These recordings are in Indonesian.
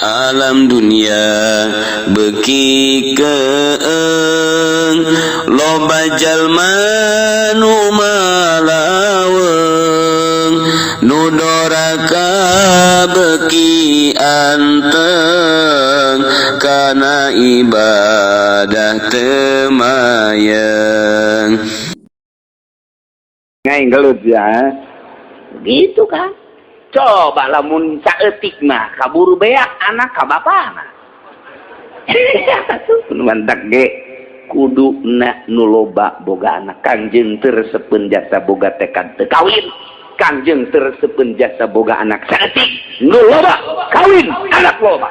alam dunia beki keeng loba jalma nu malaweng nu doraka beki anteng kana ibadah temayeng. Ngai gelut ya. Gitu kan. Coba lamun saeutik mah kaburu beak anak ka bapana. Mantak ge kuduna nu loba boga anak. Kangjeng teureuseupeun jasa boga tekad teu kawin. Kangjeng teureuseupeun jasa boga anak saeutik nu loba kawin anak loba.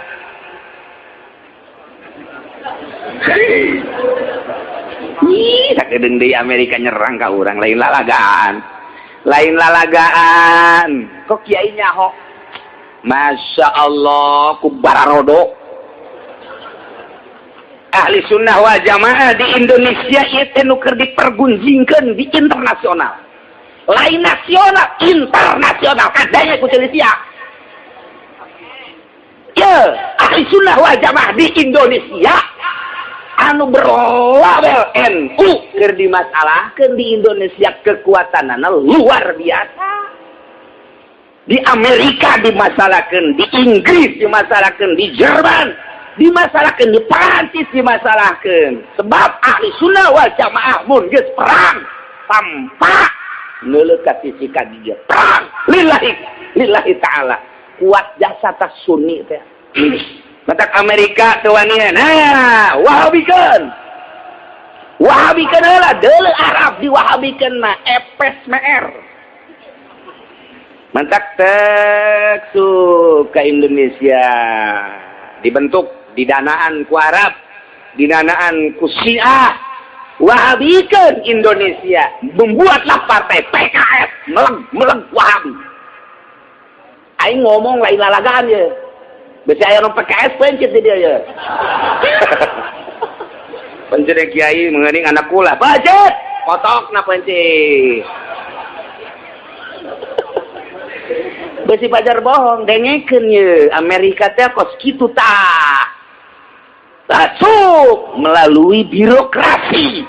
Ih, sakedeung deui Amerika nyerang ka urang lain lalagaan. Lain lalagaan kok kiai nyaho Masya Allah ku bararodo ahli sunnah wal jamaah di Indonesia itu nuker dipergunjingkan di internasional lain nasional internasional kadanya ku Indonesia ya ahli sunnah wal jamaah di Indonesia anu berlabel NU keur dimasalahkeun di Indonesia kekuatanana luar biasa. Di Amerika dimasalahkeun, di Inggris dimasalahkeun, di Jerman dimasalahkeun, di Perancis dimasalahkeun. Sebab ahli sunnah wal jamaah mun geus perang tampak neuleuh ka sisi kadieu perang lillahi taala kuat jasa tas sunni teh. Matak Amerika tewanian, nah wahabikeun heula deuleu Arab diwahabikeun mah epes meer. Matak tek ke Indonesia dibentuk didanaan ku Arab, didanaan ku Syiah, wahabikeun Indonesia, membuatlah partai PKS meleg Wahabi. Aing ngomong lain lalagaan ye. Bisa aya nu PKS pencet dia ya. Pencet kiai mengening anak kula. Pencet, potokna pencet. Besi pajar bohong, dengekeun ye. Amerika teh kos kitu tah. Masuk melalui birokrasi.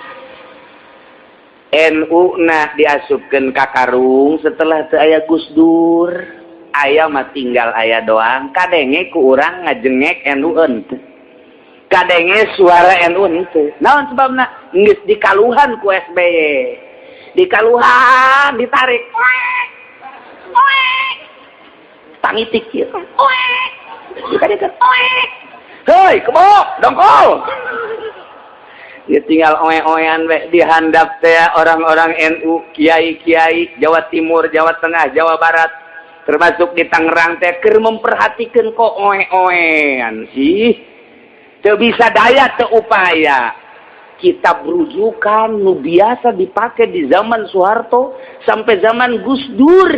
NU na diasupkeun ka karung setelah teu aya Gus Dur. Aya mah tinggal aya doang kadenge ku urang ngajengek NU henteu kadenge suara NU henteu naon sebabna geus dikaluhan ku SBY dikaluhan ditarik tangitik kieu dikadekeun heuy kebok dongkol ya tinggal oe-oean we dihandap teh orang-orang NU kiai-kiai Jawa Timur Jawa Tengah Jawa Barat termasuk di Tangerang teh keur memperhatikan kok oe-oean sih teu bisa daya teu upaya kitab rujukan nu biasa dipakai di zaman Soeharto sampai zaman Gus Dur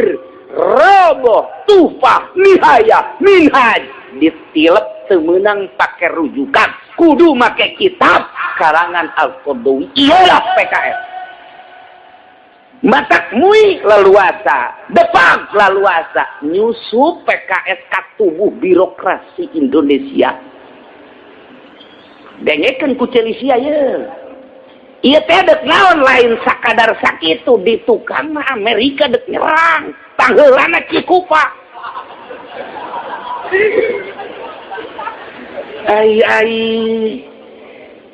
roboh tufah nihaya minhaj ditilep teu meunang pakai rujukan kudu make kitab karangan Al-Qadawi iyalah PKS matak mui leluasa depang leluasa nyusup PKS ka tubuh birokrasi Indonesia dengekeun ku Celisia ye ieu teh deuk naon lain sakadar sakitu di tukang mah Amerika deuk nyerang tanggeulana Cikupa ai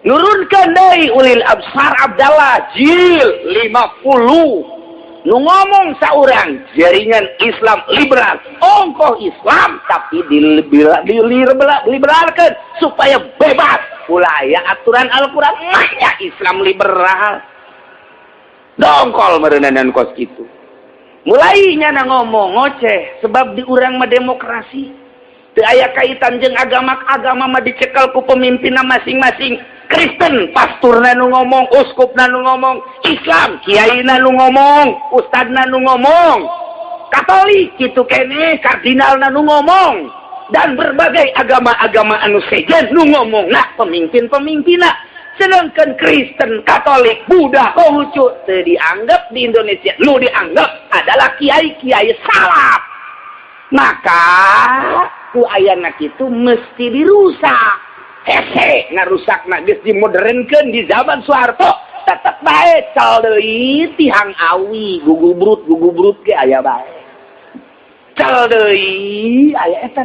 nurunkan deui ulil absar Abdallah jil 50 nu ngomong saurang jaringan Islam liberal ongkoh Islam tapi diliberalkan supaya bebas ulah aya aturan Al-Quran mahnya Islam liberal dongkol merendahan kos gitu mulainya na ngomong ngoceh sebab di urang mah demokrasi teu aya kaitan jeung agama mah dicekel ku pemimpinna masing-masing Kristen pasturna nu ngomong uskupna nu ngomong Islam kiaina nu ngomong ustadna nu ngomong Katolik kitu kene kardinalna nu ngomong dan berbagai agama-agama anu sejen nu ngomong nah pemimpin-pemimpinna sedangkan Kristen Katolik Buddha Konghucu teu dianggap di Indonesia nu dianggap adalah kiai-kiai salaf maka ku ayana kitu mesti dirusak. Hese ngarusak na geus dimodernkeun di zaman Soeharto tetep bae cal deui tihang awi gugubrut ge aya bae. Cal deui aya eta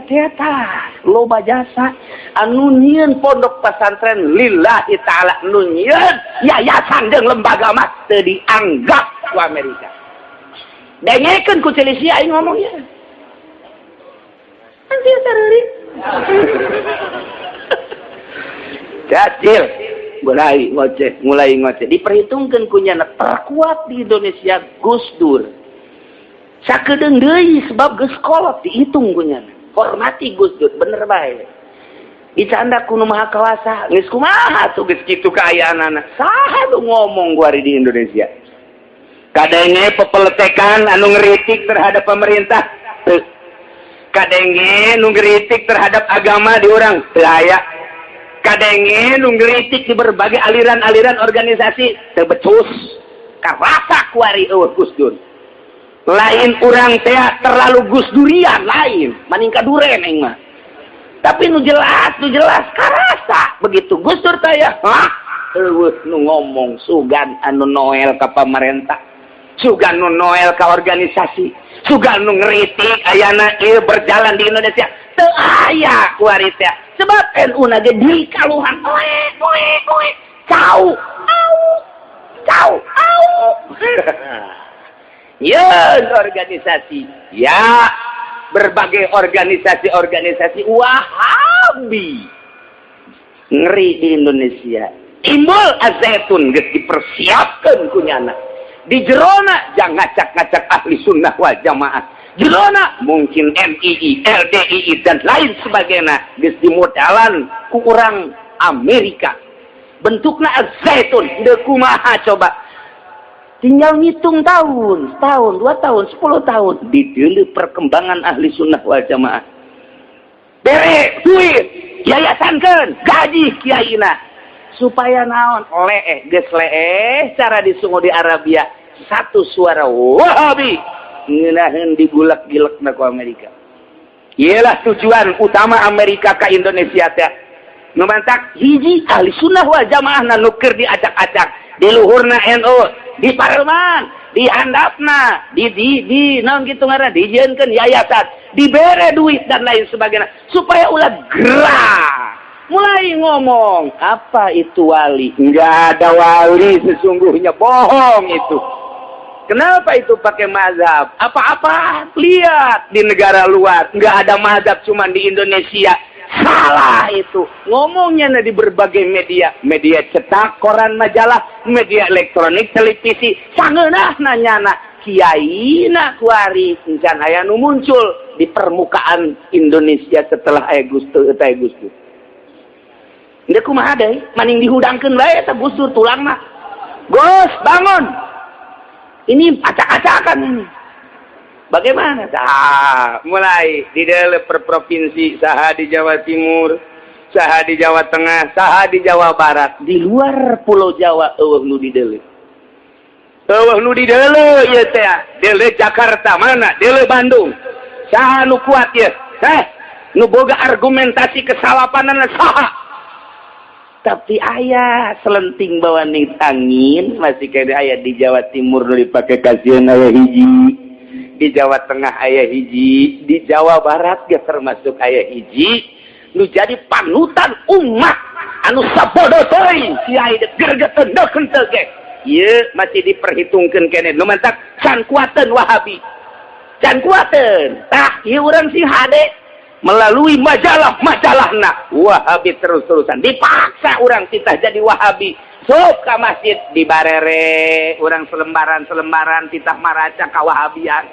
loba jasa anu nyieun pondok pesantren lillahi taala anu nyieun yayasan jeung lembaga mah teu dianggap ku Amerika. Dengekeun ku Chelsea aing ngomongnya. Anjir sareurik. Kecil mulai ngoceh diperhitungkan kunyana terkuat di Indonesia Gus Dur sakedeung deui sebab geus kolot dihitung kunyana hormati Gus Dur bener bae dicanda kuno maha kawasa geus kumaha tuh geus kitu kaayaanana saha lu ngomong gua di Indonesia kadenge pepeletekan anu ngeritik terhadap pemerintah kadenge nu ngeritik terhadap agama di urang teu aya kadenge nu ngritik di berbagai aliran-aliran organisasi teu becus karasa kuari eueuh Gus Dur lain urang teh terlalu Gus Durian lain maning kaduren aing mah tapi nu jelas karasa begitu Gus Dur teh ya eueuh nu ngomong sugan anu noel ka pamarentah sugan nu noel ka organisasi sugan nu ngritik ayana ieu berjalan di Indonesia teu aya kuari teh sebab NU na ge di kaluhan cau ya organisasi ya berbagai organisasi Wahabi ngeri di Indonesia timbul azaitun geus dipersiapkeun kunyana di jerona jang ngacak-ngacak ahli sunnah wal jamaah jerona mungkin MII, LDII dan lain sebagainya geus dimodalan ku urang Amerika bentukna azaitun teu kumaha coba tinggal ngitung tahun, 2 tahun, 10 tahun dideuleu perkembangan ahli sunnah wal jamaah bere duit yayasankeun gaji kiaina supaya naon geus cara disungu di Arabia satu suara Wahabi ngeunaheun digulak-gilekna ku Amerika. Iyalah tujuan utama Amerika ka Indonesia teh. Nu mantak hiji ahli sunnah wal jamaah nu keur diacak-acak di luhurna NU, di parlemen, di handapna, di naon kitu ngaranna dijieunkeun yayasan, dibere duit dan lain sebagainya supaya ulah gerak. Mulai ngomong, apa itu wali? Enggak ada wali sesungguhnya, bohong itu. Kenapa itu pakai mazhab? Apa-apa? Lihat di negara luar, enggak ada mazhab, cuma di Indonesia. Salah itu. Ngomongnya di berbagai media. Media cetak, koran, majalah, media elektronik, televisi. Sangeunah nanyana. Kiai na kuari encan aya nu muncul di permukaan Indonesia setelah aya Gus Dur. Ndeu kumaha deui? Maning dihudangkeun bae eta Gus Dur tulangna. Gus, bangun. Ini acak-acakan ini. Bagaimana? Mulai di dalam per provinsi, saha di Jawa Timur, saha di Jawa Tengah, saha di Jawa Barat, di luar Pulau Jawa eueuh nu di deuleu. Eueuh nu di deuleu ieu teh. Deuleu Jakarta mana? Deuleu Bandung. Saha nu kuat ieu? Nu boga argumentasi kesalapanan saha? Tapi ayah selenting bawa ning angin masih kayak ayah di Jawa Timur nu dipake kasihan ayah hiji, di Jawa Tengah ayah hiji, di Jawa Barat ge termasuk ayah hiji nu jadi panutan umat anu sabodo teuing kiai de gergeteukeun teu ge ieu masih diperhitungkeun keneh nu mantak can kuateun Wahabi can kuateun tah ieu urang si hade melalui majalah-majalahna Wahabi terus-terusan dipaksa orang kita jadi Wahabi sok ka masjid dibarere orang selembaran titah maraca ka Wahabian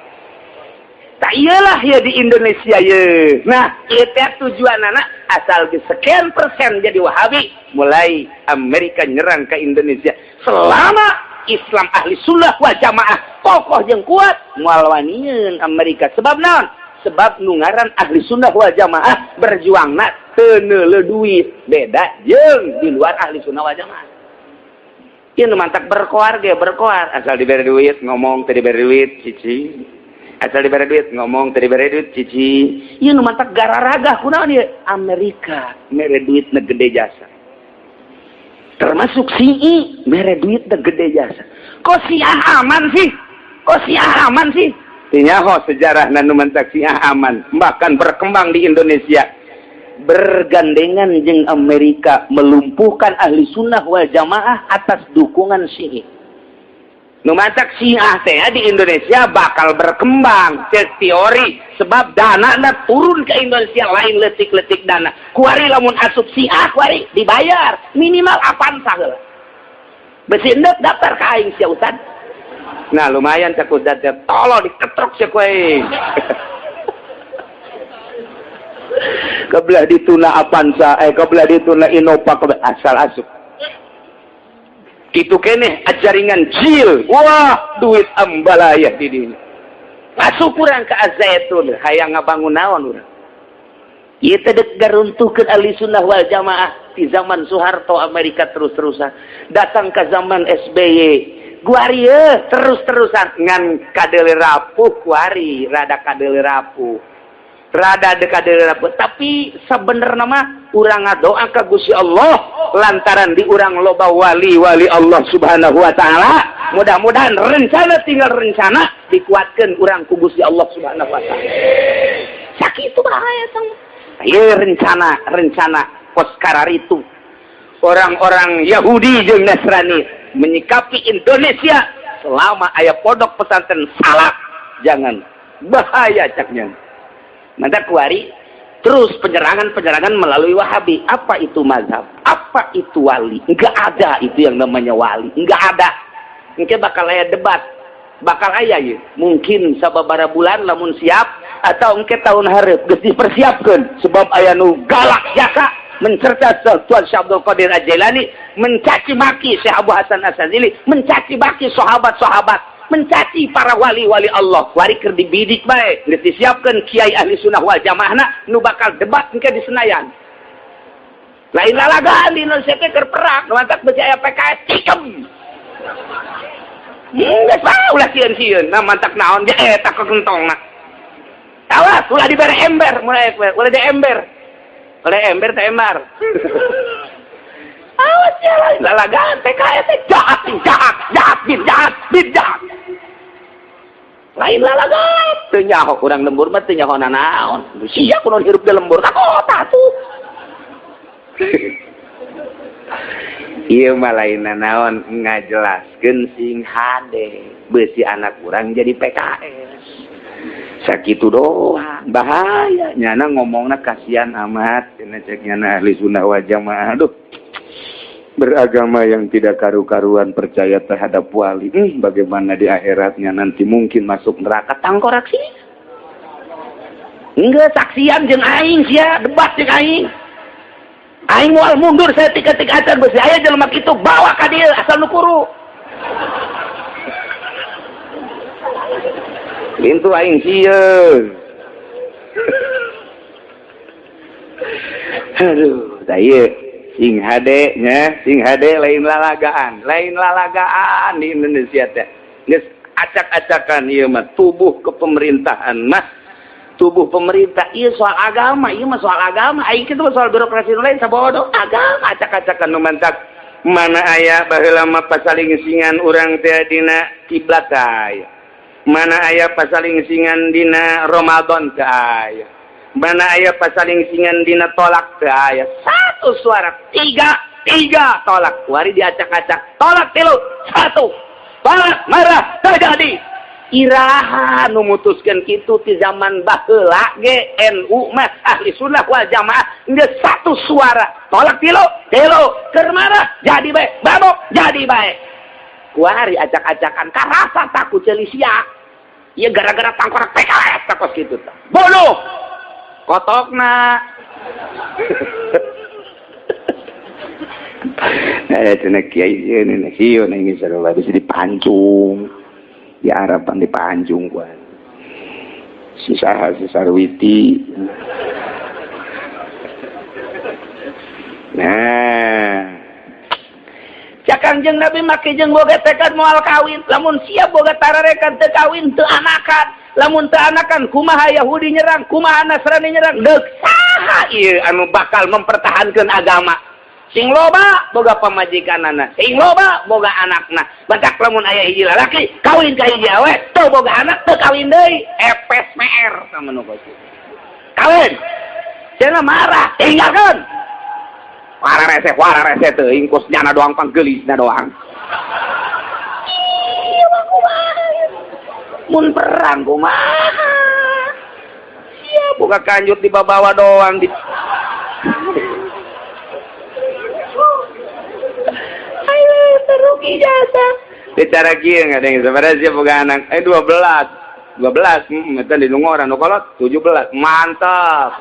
tak iyalah ya di Indonesia ye nah itu tujuanana asal sekian persen jadi Wahabi mulai Amerika nyerang ke Indonesia selama Islam ahli sunnah wal jamaah kokoh jeung kuat moal wanieun Amerika sebab naon sebab nungaran ahli sunnah wal jamaah berjuangna teu neuleuh duit beda jeung di luar ahli sunnah wal jamaah ieu nu mantak berkoar ge berkoar asal diberi duit ngomong teu diberi duit cici asal diberi duit ngomong tadi diberi duit cici ieu nu mantak gararaga kunaon ieu Amerika mere duit na gede jasa termasuk CI mere duit na gede jasa kok siah aman sih tinyaho sejarah nu mantak siah aman bahkan berkembang di Indonesia bergandengan jeung Amerika melumpuhkan ahli sunnah wal jamaah atas dukungan CI nu mantak Syiah teh di Indonesia bakal berkembang teori sebab dana turun ke Indonesia lain letik-letik dana kuari lamun asup Syiah kuari dibayar minimal apaan saheula besi endek daftar ka aing sia Ustad nah lumayan cak Ustad teh tolong diketrok sia kuy kebelah dituna Avanza kebelah dituna Innova asal asup kitu keneh jaringan jil wah duit ambalaya di dieu masuk urang ka Zaitun hayang ngabangun naon urang ieu teh deuk garuntuhkeun ahli sunnah wal jamaah di zaman Soeharto Amerika terus-terusan datang ke zaman SBY guari terus-terusan ngan kadele rapuh kuari rada kadele rapuh rada dekade rapuh tapi sebenarnya mah urang ngadoa ka Gusti Allah lantaran di urang loba wali-wali Allah Subhanahu wa taala mudah-mudahan rencana tinggal rencana dikuatkeun urang ku Gusti Allah Subhanahu wa taala sakitu bahaya tong ieu rencana poskara itu orang-orang Yahudi jeung Nasrani menyikapi Indonesia selama aya pondok pesantren salaf jangan bahaya caknya maka kuari terus penyerangan melalui Wahabi apa itu mazhab apa itu wali enggak ada itu yang namanya wali enggak ada mungkin bakal aya debat bakal aya ya mungkin sababaraha bulan lamun siap atau engke tahun hareup geus dipersiapkeun sebab aya nu galak jaka mencerca Tuan Syekh Abdul Qadir Al-Jailani mencaci maki Syekh Abu Hasan Asy-Syadzili mencaci maki sahabat-sahabat mencaci para wali-wali Allah wari keur dibidik bae geus disiapkeun kiai ahli sunnah wal jamaahna nu bakal debat engke di Senayan lain lalagaan di Indonesia teh keur perang nu mantap beuki aya PKS cikem geus ulah sieun-sieun nah mantak naon ge eta kegentongna awas ulah dibere ember mulai ulah di ember teh ember awas ya lain lalagaan PKS teh jahat lain lalagan teu nyaho urang lembur mah teu nyaho nanaon sia kunaon hirup di lembur ka kota tuh ieu mah lain nanaon ngajelaskeun sing hade beusi anak urang jadi PKS sakitu doang bahaya nyana ngomongna kasihan amat cenah cek nyana ahli sunnah wal jamaah aduh beragama yang tidak karu-karuan percaya terhadap wali bagaimana di akhiratnya nanti mungkin masuk neraka tangkorak sih enggak saksian jeung aing sia debat jeung aing moal mundur saya tika-tika acan beusi aya jelema kitu bawa ka dieu asal nu kuru itu aing sieun aduh da ieu sing hade lain lalagaan di Indonesia teh geus acak-acakan ieu mah tubuh kepemerintahan mah tubuh pemerintah ieu soal agama aing kitu soal birokrasi lain sabodo agama acak-acakan nu mantak mana aya baheula mah pasalingsingan urang teh dina kiblat aya mana aya pasalingsingan dina Ramadan teh aya mana aya pasalingsingan dina tolak teh aya satu suara tiga tolak wari diacak-acak tolak 3 1 tolak marah terjadi iraha nu mutuskeun kitu ti zaman baheula ge NU mah ahli sunnah wal jamaah geus satu suara tolak 3 keur marah jadi bae babok jadi bae kuari acak-acakan karasa takut ceuli sia ieu gara-gara tangkorak PKS takos kitu tah bodoh kotokna cenah kiai ieu nih hieu nih sarua bisa dipancung di harapan dipancung gua si Sarwiti nah Kangjeng Nabi make jeung boga tekad moal kawin lamun siap boga tararekan teu kawin teu anakan lamun teu anakan kumaha Yahudi nyerang, kumaha Nasrani nyerang, deuk saha ieu anu bakal mempertahankeun agama. Sing loba boga pamajikanana, sing loba boga anakna. Batak lamun aya hiji lalaki kawin ka hiji awe, teu boga anak teu kawin deui, epes meer sama nu kitu. Kawin. Cenah marah, tinggalkeun. Wara rese teuing kusnyana doang panggelisna doang. Iya mah kumaha. Mun perang kumaha. Sia boga kanjut dibawa doang di terugi jasa. Bicara kieu ngadeng sabaraha sia boga anak? 12. Eta di Nungora nu kolot 17. Mantap.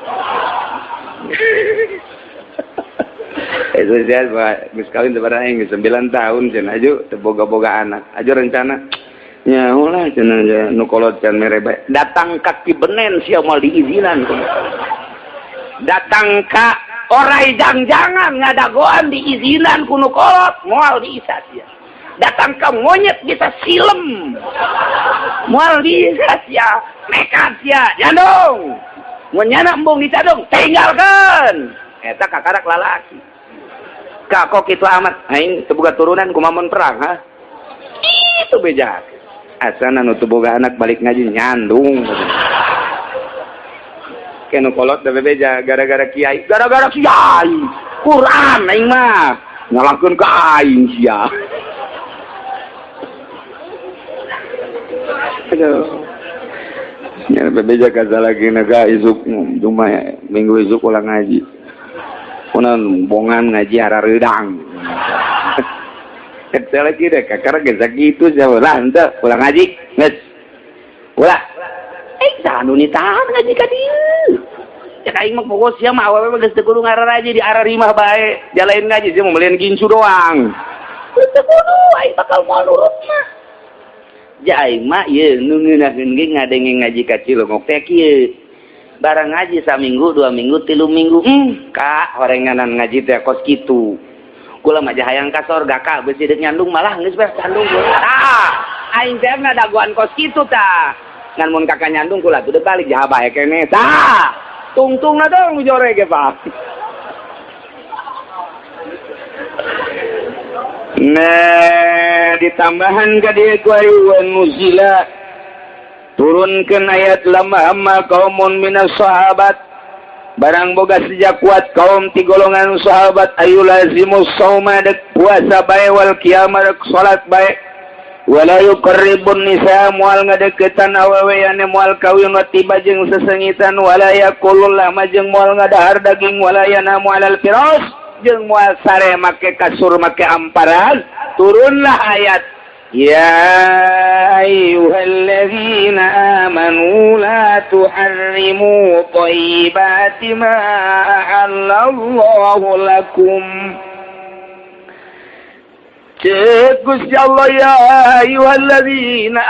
Itu sia geus kawin sabaraha geus 9 tahun cenah aju teu boga-boga anak. Aju rencana nya ulah cenah nu kolot can mere bae. Datang ka Kibenen sia moal diizinan. Datang ka Orai Jangjangan ngadagoan diizinan ku nu kolot moal diisa sia. Datang ke monyet bisa silem. Moal bisa sia, nekat sia, jandung. Mun nyana embung dicadung, tinggalkeun. Eta kakarak lalaki. Ka kok kitu amat, aing teu boga turunan kumaha perang, ha? Itu bejak. Asana nu teu boga anak balik ngaji nyandung. Kenu kolot da bebeja gara-gara kiai, Quran aing mah nyalahkeun ka aing sia. Aduh. Ya bebeja kaza lagi naga izuk cuma minggu izuk ulang ngaji. Kunaon bongan ngaji harareudang. Eta lagi deh kakara geus sakitu saeulah henteu ulang ngaji geus. Ulah. Sanu nitahan ngaji ka dieu. Cek aing mah pokok sia mah awewe geus teu kudu ngararaji di ararimah bae. Jalain ngaji sia mau melian ginsu doang. Geus teu kudu aing bakal moal nurut mah. Jai mah ye nu ngeunaheun ge ngadenge ngaji ka Cilongok teh kieu. Barang ngaji saminggu, 2 minggu, 3 minggu. Kak, horenganan ngaji teh kos kitu. Kula mah hayang ka sorga Kak, beus deuk nyandung malah geus beres nyandung. Tah, aing teh ngadaguan kos kitu tah. Ngan mun kakak nyandung kula tuh balik jaha bae kene. Tah, tungtungna dong jore ge Pak. Nah, ditambahan ka dieu ku ayuan nuzila turunkeun ayat lamma amma qaumun minas sahabat barang boga sejak kuat kaum ti golongan sahabat ayu lazimus sauma dek puasa bae wal qiyamah dek salat bae wala yuqarribun nisa moal ngadeukeutan awewe ane moal kawin wa tiba jeung sesengitan wala yaqulul lama jeung moal ngadahar daging wala yanamu alal firas jeung moal sare make kasur make amparan turunlah ayat ya ayyuhalladzina amanu la tuharrimu thayyibati ma ahallallahu lakum cek Gusti Allah ya ayyuhalladzina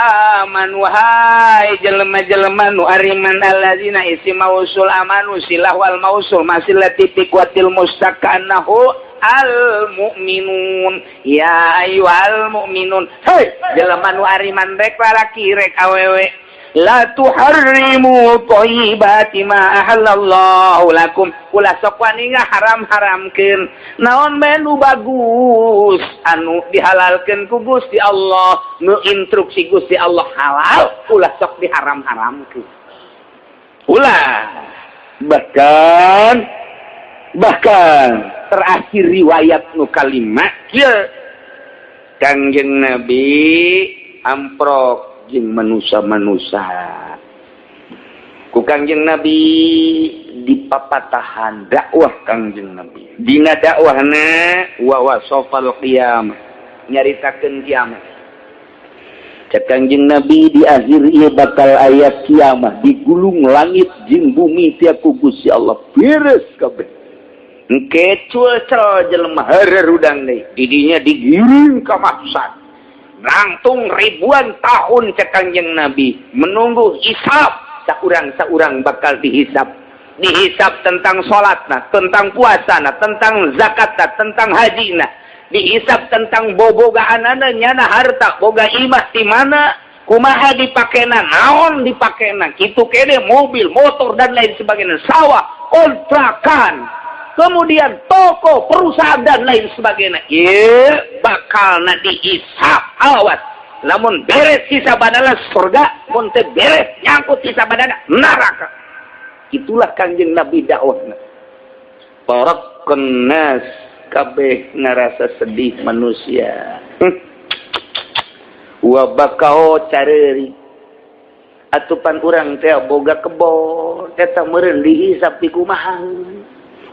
amanu hai jelema-jelema nu ariman alladzina isi mausul amanu silah wal mausul masil titik watil mustaqanahu al mu'minun ya ayyuhal mu'minun hei jelema nu ariman rek lalaki rek awewe la tuharrimu thayyibati ma ahallallahu lakum ulah sok wani ngaharam-haramkeun naon bae nu bagus anu dihalalkeun ku Gusti Allah nu instruksi Gusti Allah halal ulah sok diharam-haramkeun ulah bahkan terakhir riwayat nu kalimat kieu Kangjeng Nabi amprok jeung manusia-manusia ku Kangjeng Nabi dipapatahan dakwah Kangjeng Nabi dina dakwahna wa wasafal qiyamah nyaritakeun kiamat cek Kangjeng Nabi di akhir ieu bakal aya kiamat digulung langit jeung bumi tia ku Gusti Allah beres kabeh engke culcel jelema harerudang deui didinya digiring ka mahsyar langtung ribuan tahun cek Kangjeng Nabi menunggu hisab saurang bakal dihisab tentang salatna tentang puasana tentang zakatna tentang hajina dihisab tentang bobogaanana nyana harta boga imah di mana kumaha dipakena, naon dipakena, kitu kene mobil, motor dan lain sebagainya, sawah, kontrakan, kemudian toko, perusahaan dan lain sebagainya. Ieu bakal dihisab, awas. Lamun beres hisabana surga, mun teu beres nyangkut hisabana neraka. Itulah Kanjeng Nabi dakwahna. Parakun nas kabeh ngarasa sedih manusia. Wa bakao careurik atupan urang teh boga kebon eta meureun dihisab di kumaha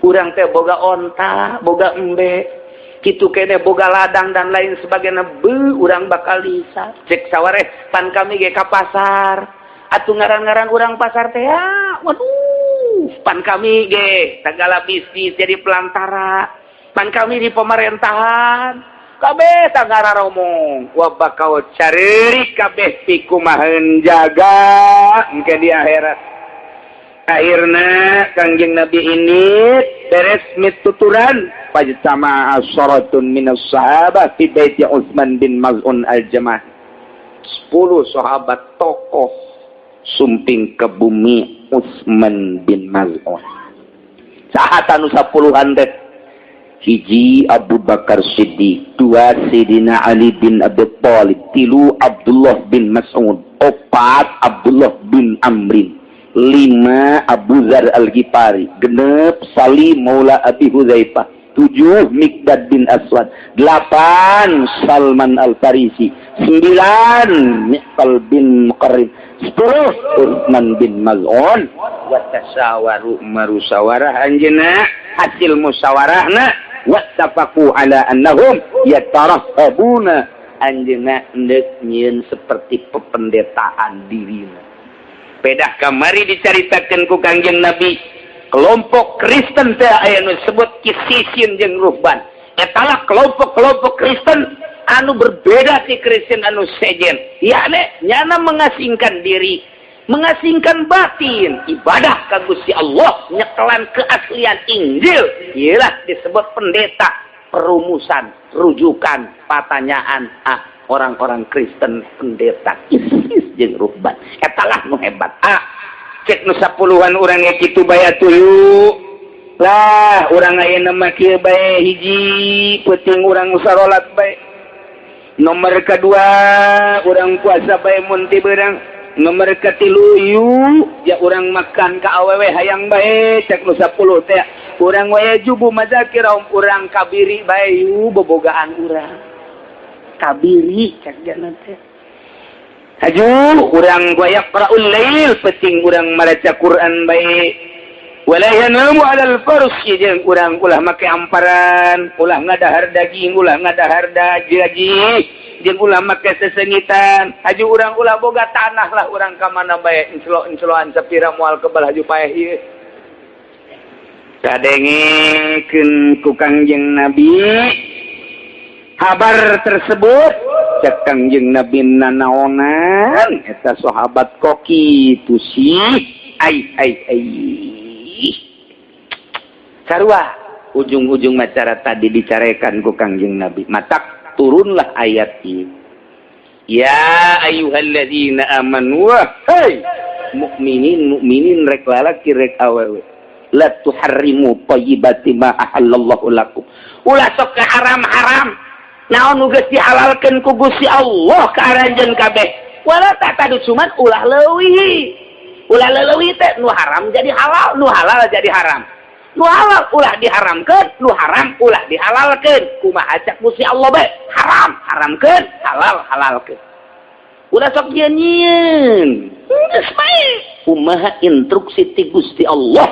urang teh boga onta boga embe kitu kene boga ladang dan lain sebagainya urang bakal dihisab cek sawareh pan kami ge ka pasar atuh ngaran-ngaran urang pasar teh waduh pan kami ge tagala bisnis jadi pelantara pan kami di pemerintahan kabeh tangara romong wa bakau careurik kabeh pikumaheun jaga engke di akhirat. Akhirna Kangjeng Nabi ini beres mituturan pajtama asharatun minas sahabah fi baiti Utsman bin Maz'un al-Jamaah. 10 sahabat tokoh sumping ke bumi Utsman bin Maz'un. Sahat anu 10-an teh hiji Abu Bakar Siddiq, 2 Sayyidina Ali bin Abi Thalib, 3 Abdullah bin Mas'ud, 4 Abdullah bin Amrin, 5 Abu Dzar Al-Ghifari, 6 Salim Maula Abi Hudzaifah, 7 Miqdad bin Aswad, 8 Salman Al-Farisi, 9 Miqal bin Muqarrib, 10 Utsman bin Maz'un. Wa tasawaru marusawarah anjeunna hasil musyawarahna wattafaqu ala annahum yatarahhabuna anjeunna neuk nyieun seperti pependetaan dirina. Pedah kamari dicaritakeun ku Kangjeng Nabi kelompok Kristen teh aya nu disebut Kisisin jeung Ruhban. Etalah kelompok-kelompok Kristen anu berbeda ti Kristen anu sejen. Yakni nyana mengasingkan diri, mengasingkan batin, ibadah ka Gusti Allah, nyekelan keaslian Injil. Iyalah disebut pendeta, perumusan, rujukan, pertanyaan orang-orang Kristen pendeta Isis jeung Ruhban. Etalah nu hebat. Cek nu 10-an urang ge kitu bae atuh. Lah urang ayeuna mah kieu bae hiji penting urang sarolat bae. Nomor kedua urang puasa bae mun ti beurang. Nomor katilu ya urang makan ka awewe hayang bae cek nu 10 teh urang we jubu mazakir urang kabiri bae bobogaan urang kabiri cek jana teh aju urang goyak qaraul lail penting urang maca Quran bae wala yanamu alal farsi jeung urang ulah make amparan ulah ngadahar daging ulah ngadahar daji jeung ulah make sesengitan haju urang ulah boga tanah lah urang ka mana bae inslo-insloan sapira moal kebal haju paeh ieu kadengekeun ku Kangjeng Nabi kabar tersebut cek Kangjeng Nabi nanaonan eta sahabat koki tu sih ai sarua ujung-ujung macara tadi dicarekan ku Kangjeng Nabi matak turunlah ayat ini ya ayyuhalladzina amanu hai mukminin rek lalaki rek awewe la tuharrimu thayyibati ma ahallallahu lakum ulah sok ka haram-haram naon nu geus dihalalkeun ku Gusti Allah ka aranjeun kabeh wala tatadu cuman ulah leuwih teh nu haram jadi halal nu halal jadi haram nu halal ulah diharamkeun nu haram ulah dihalalkeun kumaha cak Gusti Allah bae haram haramkeun halal halalkeun ulah sok nyieun geus bae kumaha instruksi ti Gusti Allah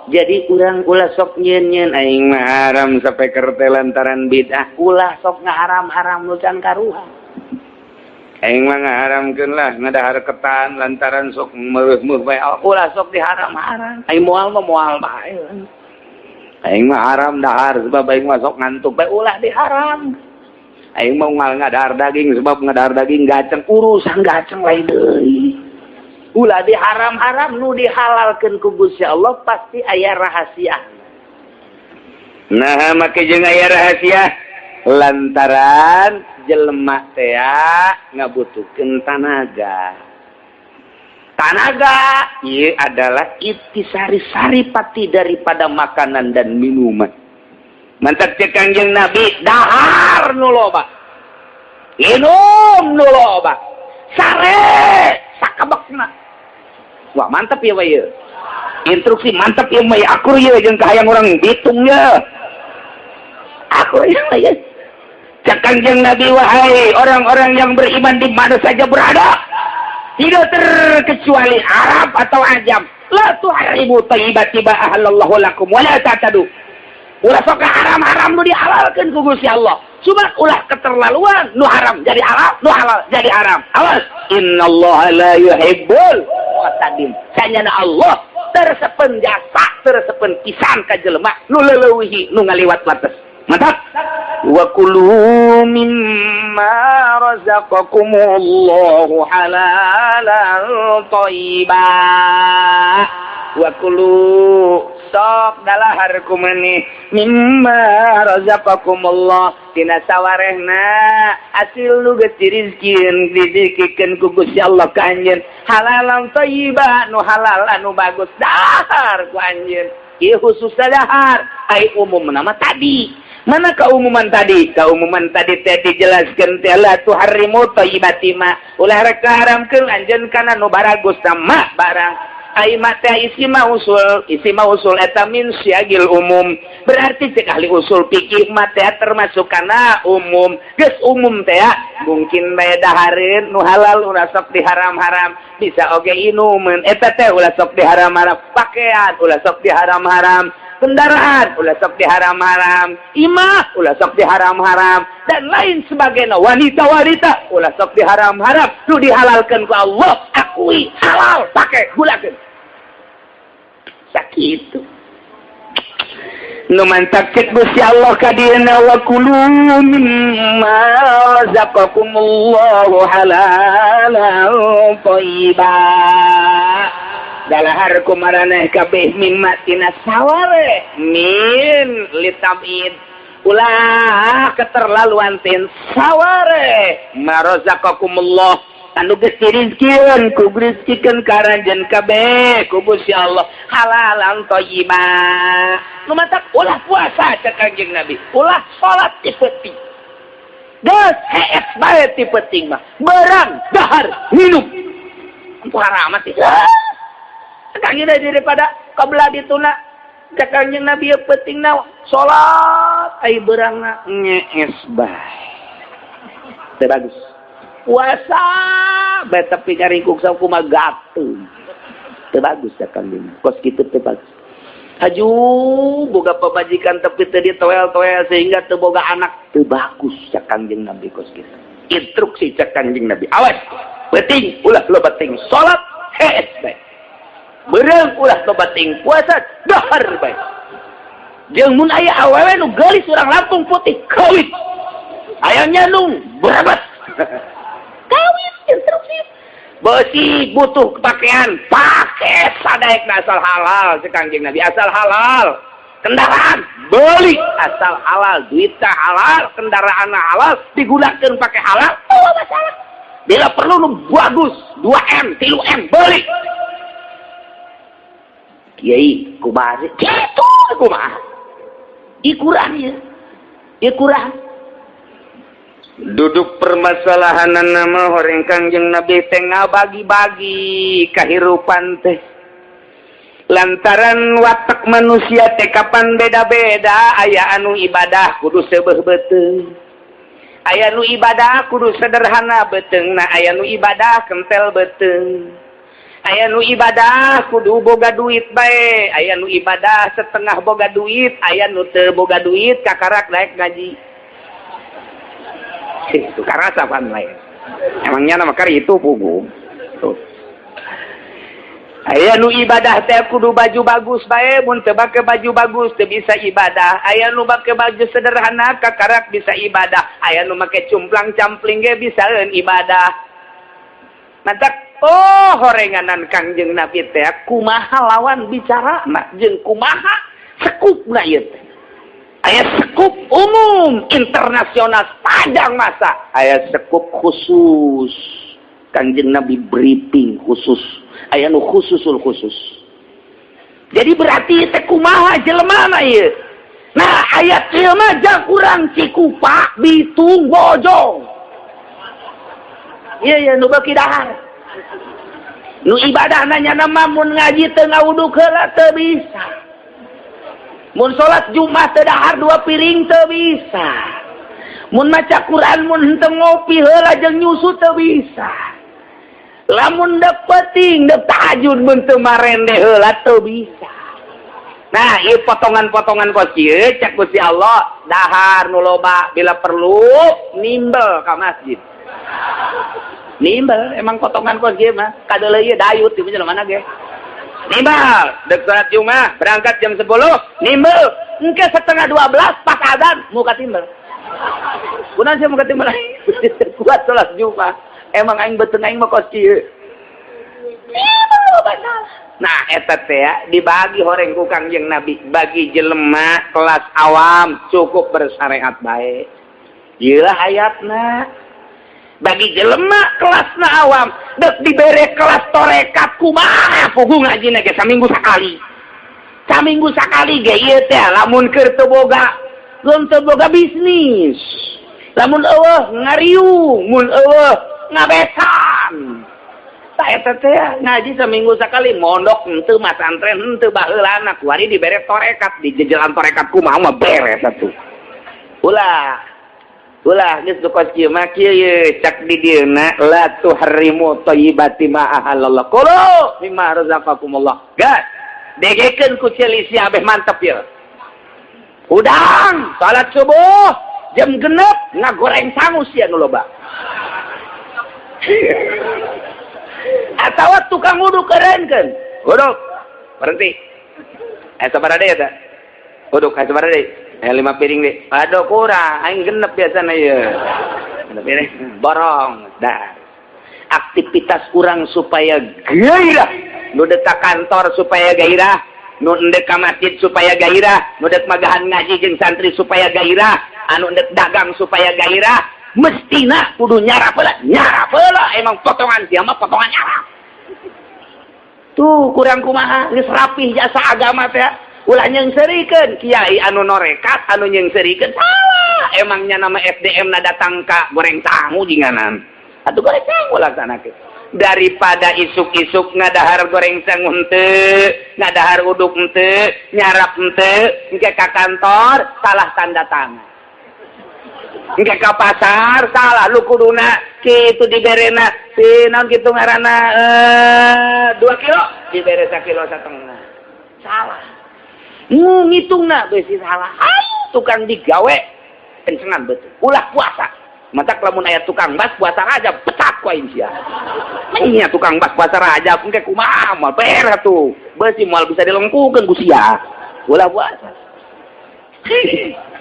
jadi urang ulah sok nyieun aing mah haram sampai kerte lantaran bid'ah ulah sok ngaharam-haram nu can karuha aing mah ngaharamkeun lah ngadahar ketan lantaran sok meueuh-meueuh bae ulah sok diharam-haram aing moal mah moal bae aing mah haram dahar sebab aing mah sok ngantuk bae ulah diharam aing mah moal ngadahar daging sebab ngadahar daging gaceng urusan gaceng lain deui ulah diharam-haram nu dihalalkeun ku Gusti Allah pasti aya rahasia nah make jeung aya rahasia lantaran jelema teh ngabutuhkeun tanaga. Tanaga ieu adalah intisari saripati daripada makanan dan minuman. Mantap cek Kangjeng Nabi, dahar nu loba. Minum nu loba. Sare sakabekna. Wah, mantap ya we ieu. Instruksi mantap ya we akur ieu jeung kahayang urang bitung ya. Akur ieu ya. Cek Kangjeng Nabi, wahai orang-orang yang beriman di mana saja berada, tidak terkecuali Arab atau Ajam, la tuharibu thayyibati ba ahallallahu lakum wa la ta'tadu. Ulah sok haram-haram nu dihalalkeun ku Gusti Allah. Cuma ulah keterlaluan, nu haram jadi halal, nu halal jadi haram. Awas, innallaha la yuhibbul mu'tadin. Sanyana Allah tersepen jasa, tersepen pisan ka jelema nu leuwih nu ngaliwat batas. Mantap. Wa kulu mimma razaqakumullahu halalan thayyiba. Wa kulu sok dalahar kumani mimma razaqakumullah tina sawarehna asil nu geus dirizkieun didikikeun ku Gusti Allah ka anjeun halalan thayyiba nu halal anu bagus dahar ku anjeun. Ieu khusus dahar ai umum nama tadi. Mana keumuman tadi? Keumuman tadi teh dijelaskeun teh la tuharrimu thayyibati ma. Ulah rek haramkeun anjeun kana nu baragus sama barang. Ai mata isi ma usul eta min syagil umum. Berarti cek ahli usul fikih mah teh termasuk kana umum. Geus umum teh mungkin bae dahareun nu halal ulah sok diharam-haram, bisa oge inumeun eta teh ulah sok diharam-haram, pakaian ulah sok diharam-haram, kendaraan ulah sok diharam-haram, imah ulah sok diharam-haram, dan lain sebagainya. Wanita-wanita ulah sok diharam-haram, nu dihalalkeun ku Allah akui halal pakai gulakeun. Sakitu nu mantap cek Gusti Allah ka dieuna wa kulu mimma razaqakumullahu halalan thayyiba. Dalahar kumaraneh kabeh mimma tina saware min litabid ulah keterlaluan tin saware marazaqakumullah anu geus dirizkieun ku rizkikeun karanjeun kabeh ku Gusti Allah halalan thayyiba. Nu mantap ulah puasa cek Kangjeng Nabi, ulah salat ti peuting. Geus hees bae ti peuting mah barang dahar minum. Puara mah teh Kangjeng daripada kabelah dituna cek Kangjeng Nabi peutingna salat ai beurangna ngees bae. Teu bagus. Puasa bae tapi ngaringkuk sakumaha gateung. Teu bagus cek Kangjeng. Kos kitu teu bagus. Haju boga pabajikan tapi teu ditoel-toel sehingga teu boga anak teu bagus cek Kangjeng Nabi kos kitu. Instruksi cek Kangjeng Nabi. Awas peuting ulah lo peuting salat hees bae. Beurang ulah loba ting puasa dahar bae. Jeung mun aya awewe nu geulis urang Lampung putih kawin. Ayahnya nu berat. Kawin instruksi. Beusi butuh pakaian, pakai sadaekna asal halal cek Kangjeng Nabi, asal halal. Kendaraan beli asal halal, duitna halal, kendaraan halal, digunakeun pakai halal, oh masalah. Bila perlu nu bagus, 2M, 3M beli. Kiai kumaha kitu kumaha ikuran ya ikuran duduk permasalahan nama horeng Kangjeng Nabi teh ngabagi-bagi kahirupan teh lantaran watak manusia teh kapan beda-beda. Aya anu ibadah kudu seubeuh beuteung, aya nu ibadah kudu sederhana beuteungna, aya nu ibadah kentel beuteung, aya nu ibadah kudu boga duit bae, aya nu ibadah setengah boga duit, aya nu teu boga duit kakarak daek gaji. Itu karasa pan lain. Emangnya nama kari itu pugu. Aya nu ibadah teh kudu baju bagus bae, mun teu make baju bagus teu bisa ibadah. Aya nu make baju sederhana kakarak bisa ibadah. Aya nu make cumplang-campling ge bisaeun ibadah. Mantap. Oh, horenganan Kangjeng Nabi teh kumaha lawan bicarana jeung kumaha sekupna ieu teh. Aya sekup umum internasional sepanjang masa, aya sekup khusus. Kanjeng Nabi briefing khusus, aya nu khususul khusus. Jadi berarti teh kumaha jelema mah ieu. Nah, ayat ieu mah jang kurang Cikupa, Bitung, Bojong. Iya nu beuki dahar. Nu ibadah nanya nama mun ngaji teu ngawuduk heula teu bisa. Mun salat Jumat teu dahar 2 piring teu bisa. Mun maca Quran mun henteu ngopi heula jeung nyusu teu bisa. Lamun dek penting dek tahajud mun teu marende heula teu bisa. Nah, ieu potongan-potongan kos ieu cek Gusti Allah dahar nu loba bila perlu nimbel ka masjid. Nimbel emang potongan kos ieu mah kadeuleu ieu dayut di mana ge. Nimbel dek salat Jumat berangkat jam 10 nimbel engke setengah 12 pas adzan muka timbel. Kunaon sih muka timbel? Kuat salat Jumat. Emang aing beuteung aing mah kos ieu. Nimbel loba salah. Nah, eta teh ya, dibagi horeng ku Kangjeng Nabi, bagi jelema kelas awam cukup bersyariat bae. Ieu ayatna. Bagi jelema kelasna awam, dek dibere kelas torekat kumaha pugu ngajina ge saminggu sakali. Saminggu sakali ge ieu teh lamun keur teu boga, geum teu boga bisnis. Lamun eueuh ngariung, mun eueuh ngabesan. Eta teh ngaji seminggu sekali mondok henteu masantren henteu baheulana kuari dibere torekat di jejelan torekat kumaha mah beres atuh. Ulah geus dukos kieu mah kieu cak di dieuna la tuharrimu thayyibati ma ahallallah qulu mimma razaqakumullah. Gas degekeun ku celisi abeh mantep ieu. Udang salat subuh jam 6 ngagoreng sangu sia nu loba. Atau tukang wuduk kerenkeun. Wuduk. Berhenti. Sabaraha deui eta? Wuduk sabaraha deui? 5 piring deui. Aduh kurang, aing genep biasana ieu. Genep piring. Borong. Dah. Aktivitas kurang supaya gairah. Nu dek ka kantor supaya gairah, nu endek ka masjid supaya gairah, nu dek magahan ngaji jeung santri supaya gairah, anu endek dagang supaya gairah. Mestina kudu nyarap heula emang potongan dia mah potongan nyarap. Tuh kurang kumaha geus rapih jasa agama teh ulah nyeungseurikeun kiai anu norekat anu nyeungseurikeun salah emangnya nama SDM na datang ka goreng sangu jinganan atuh goreng sangu laksanakeun daripada isuk-isuk ngadahar goreng sangu henteu ngadahar uduk henteu nyarap henteu engke ka kantor salah tanda tangan. Engke ka pasar salah lu kuduna kitu diberena naon kitu ngaranna 2 kilo dibere 1,5 kilo salah ngitungna beusi salah tukang digawe kencengan betul ulah puasa matak lamun aya tukang bas puasa raja petak ku aing sia nya tukang bas puasa raja engke kumaha moal beres tuh beusi moal bisa dilengkukeun ku sia ulah puasa.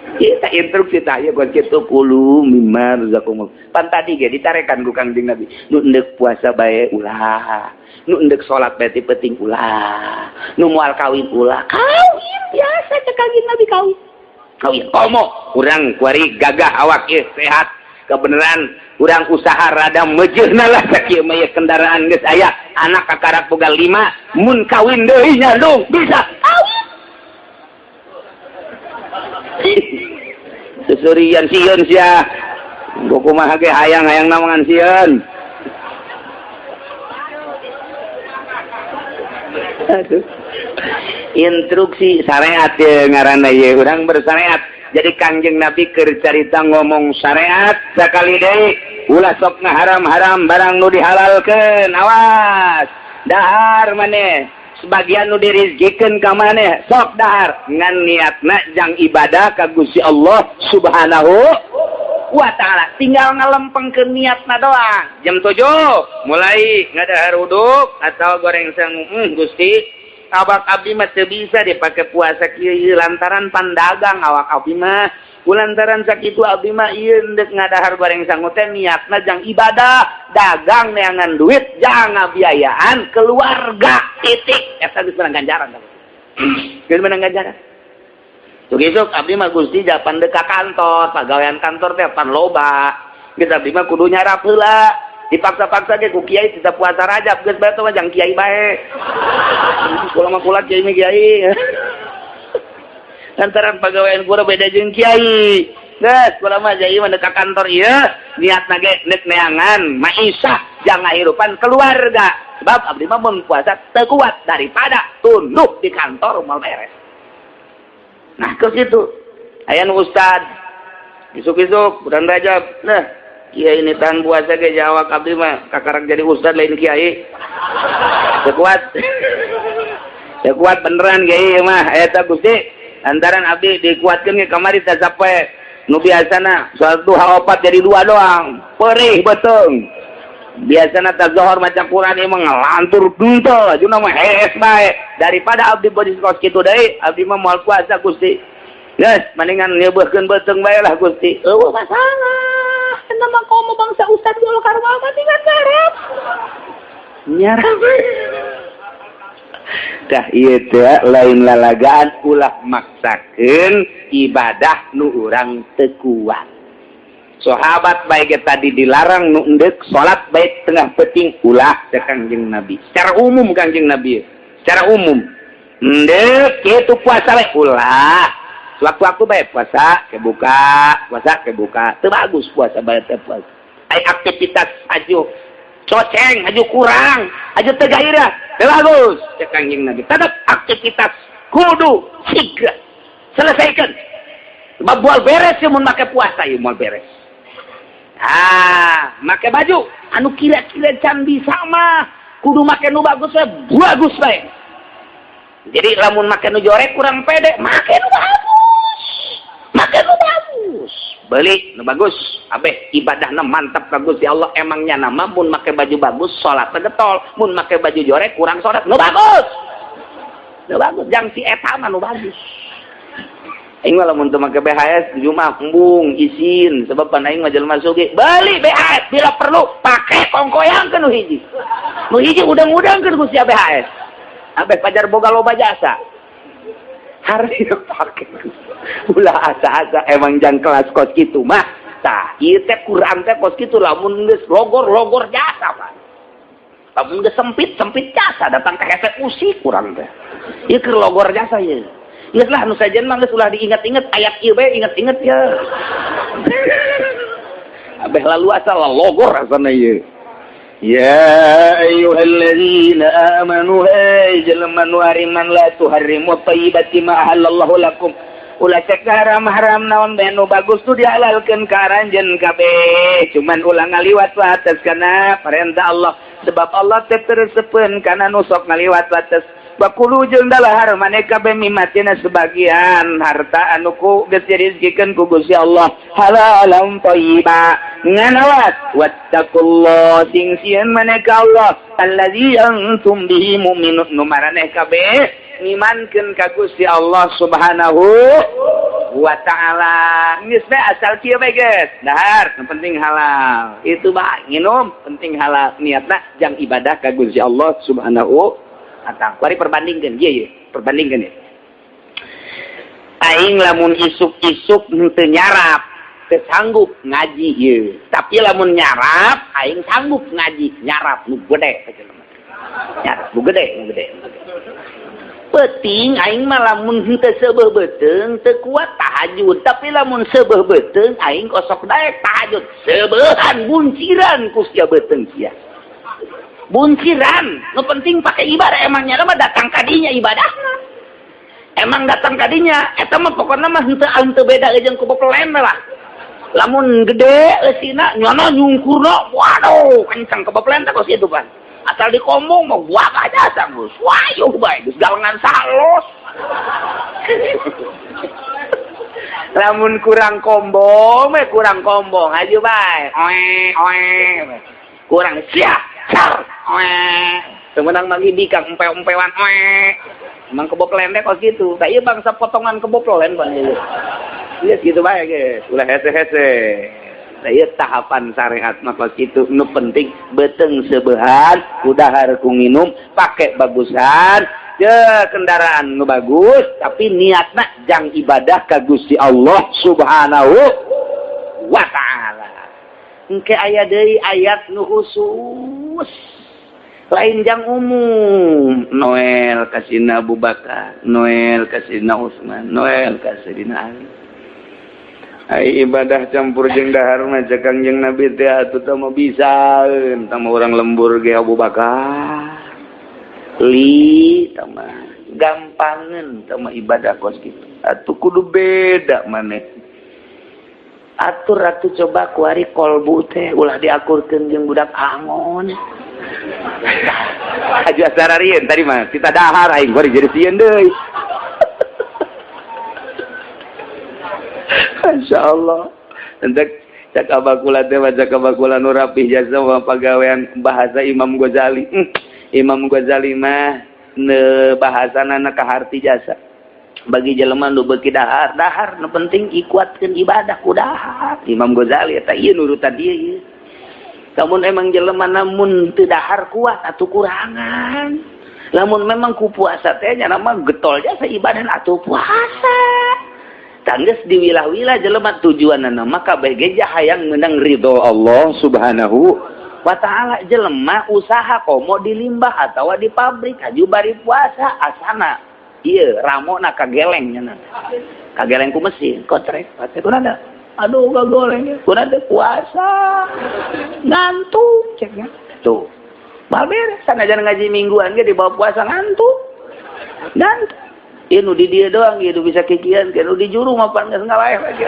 Kita instruksi tanya buat kita kulu mimma razaqakumullah. Pan tadi ge ditarekan ku Kangjeng Nabi. Nu endek puasa bae ulah. Nu endek salat bae penting ulah. Nu moal kawin ulah. Kawin biasa cek Kangjeng Nabi kawin. Kawin komo urang kuari gagah awak ieu sehat kebenaran urang usaha rada mejeunna lah sakieu mah kendaraan geus aya anak kakarak boga 5 mun kawin deui nya dong bisa kawin. Susurian sieun sia. Gua kumaha ge hayang-hayang namangan sieun. Aduh. Instruksi syariat ye ngaranna ye urang bersyariat. Jadi Kangjeng Nabi keur carita ngomong syariat sakali deui ulah sok ngaharam-haram barang nu dihalalkeun. Awas. Dahar maneh. Sebagian nu dirizkikeun ka maneh sok dahar ngan niatna jang ibadah ka Gusti Allah Subhanahu wa taala tinggal ngalempengkeun niatna doang jam 7 mulai ngadahar uduk atau goreng sangu Gusti awak abdi mah teu bisa dipake puasa kieu lantaran pandagang awak abdi mah kulantaran sakitu abdi mah ieu endek ngadahar goreng sangu teh niatna jang ibadah dagang neangan duit jang ngabiayaan keluarga titik eta geus menang ganjaran geus menang ganjaran Besok abdi mah Gusti japan deka kantor, pagawean kantor teh pan loba. Geus abdi mah kudu nyarap heula. Dipaksa-paksa ge ku kiai tidak puasa Rajab, geus bae teh mah jang kiai bae. Kula mah kula kiai mah kiai. Lantaran pagawean kura beda jeung kiai. Geus kula mah jai mah deka kantor ieu, niatna ge neuk neangan, maisah jang ngahirupan keluarga. Sebab abdi mah mun puasa teu kuat daripada tunduk di kantor moal beres. Nah, ke situ. Aya nu ustad. Isuk-isuk bulan Rajab. Nah, kiai ini tahan puasa ge jawab abdi mah kakarek jadi ustad lain kiai. Sekuat. Sekuat beneran kiai mah aya teh Gusti. Antaran abdi dikuatkeun ge kamari teh sapoe nu biasana salat duha 4 jadi 2 doang. Perih beteung. Biasana ta zuhur maca Quran ieu mah ngalantur duntel ajeuna mah hees bae daripada abdi bodi kos kitu deui abdi mah moal puasa Gusti. Geus mendingan nyeubeurkeun beuteung bae lah Gusti. Eueuh masalah eta mah komo bangsa ustad Golkar mah tinggal garep nyarap dah ieu teh lain lalagaan ulah maksakeun ibadah nu urang teu kuat. Sahabat baik tadi dilarang nu endek salat baik tengah peting ulah cek Kangjeng Nabi. Secara umum Kangjeng Nabi. Secara umum. Endek kitu puasa we ulah. Waktu-waktu baik puasa ke buka. Teu bagus puasa bae teh puasa. Ai aktivitas aju coceng, aju kurang, aju teu gairah. Teu bagus cek Kangjeng Nabi. Tetep aktivitas kudu segera selesaikan. Sebab moal beres ye mun make puasa ieu moal beres. Make baju anu kira-kira can bisa mah kudu make nu bagus we bagus bae. Jadi lamun make nu jorek kurang pede, make nu bagus. Make nu bagus. Beli nu bagus, abeh ibadahna mantap ka Gusti Allah emangnya nama mun make baju bagus salat teh getol, mun make baju jorek kurang salat nu bagus. Nu bagus jang si eta mah nu bagus. Aing mah lamun teu make BHS di rumah embung izin sebab pan aing mah jelema sugih beli BHS bila perlu pake kongkoyangkeun nu hiji. Nu hiji udang-udangkeun ku sia BHS. Abeh pajar boga loba jasa. Hari pake. Ulah asa-asa emang jang kelas kos kitu mah. Tah, ieu teh Quran teh kos kitu lamun geus logor-logor jasa mah. Lamun geus sempit jasa datang ka hese usik kurang teh. Ieu keur logor jasa ieu. Ingatlah anu sajen mah geus ulah diingat-ingat ayat ieu bae ingat-ingat ya. Abeh lalu asal logor asana ieu. Ya ayyuhalladzina amanu hai jalma nu ariman la tuharrimu thayyibati ma halallahu lakum. Ulah cek haram-haram naon bae nu bagus tu dihalalkeun ka aranjeun kabeh. Cuman ulah ngaliwat batas kana perintah Allah sebab Allah teh teureuseupeun kana nu sok ngaliwat batas. Bakulu jeung dalahar maneka kabeh mimatina sebagian harta anu ku geus dirizqikeun ku Gusti Allah halalan thayyiba nganawas wattaqullah sing sieun maneka Allah allazi antum bihi mu'minun nu maraneh kabeh ngimankeun ka Gusti Allah Subhanahu wa taala. Geus bae asal kieu bae geus dahar nu penting halal itu bae nginum penting halal niatna jang ibadah ka Gusti Allah Subhanahu atang bari perbandingkeun ieu perbandingkeun ieu aing lamun isuk-isuk teu nyarap teu sanggup ngaji ieu tapi lamun nyarap aing sanggup ngaji nyarap nu gede nyarap nu gede penting aing mah lamun teu seubeuh beuteung teu kuat tahajud tapi lamun seubeuh beuteung aing kosok daek tahajud seubeuhan bunciran ku sia beuteung sia bunciran, nu penting pakai ibadah emangnya mah datang kadinya ibadahna. Emang datang kadinya, eta mah pokokna mah henteu beda jeung ku bepelen lah. Lamun gede eusina nyono nyungkurna, waduh, kencang ke bepelen teh kos itu pan. Asal dikombong mah buak aja sanggus. Wayuh bae, geus galengan salos. Lamun kurang kombong, aju bae. Oe. Kurang sia. Car, semenang lagi dikang empewan, emang keboplen deh kok gitu. Tak iya bangsa potongan keboplen ban ieu. Iya gitu bae guys, ulah hese-hese. Tak iya tahapan syariat mah kos gitu. Nu penting beteung sebeuhan, udahar ku nginum, pake bagusan, kendaraan nu bagus tapi niatna jang ibadah ka Gusti Allah Subhanahu wa taala. Engke aya deui ayat nu khusus. Lain jang umum. Noel kasina Abu Bakar, Noel kasina Utsman, Noel kasina Ali. Ai ibadah campur jeung dahar mah cek Kangjeng Nabi teh atuh teh mah bisaeun tama urang lembur ge Abu Bakar. Li tama gampangeun tama ibadah kos kitu. Atuh kudu beda maneh. Atur atuh coba kuari kolbu teh ulah diakurkeun jeung budak angon. Aju asararieun tadi mah kita dahar aing kuari jadi sieun deui. Masyaallah. Entek cak abakula teh baca kabakula nu rapih jasa pagawean bahasa Imam Ghazali. Imam Ghazali mah bahasana na kaharti jasa. Bagi jelema nu beuki dahar nu penting ikuatkeun ibadah ku dahar. Imam Ghazali eta ieu nurutan dieu ieu. Lamun emang jelema namun teu dahar kuat atuh kurangan. Lamun memang ku puasa teh nya mah getol jasa ibadah atuh puasa. Tangges diwilah-wilah jelema tujuanna maka kabeh ge hayang meunang ridho Allah Subhanahu wa taala. Jelema usaha komo di limbah atawa di pabrik aju bari puasa asana ieu ramona kageleng nya. Kageleng ku mesin kotrek pate kunaon aduh gagoleng kunaon puasa ngantuk ceknya tuh mal beres sanajan ngaji mingguan ge di bawah puasa ngantuk. Ieu nu di dieu doang ieu bisa kikian ke nu di juru mah pan geus ngalaeh lagi.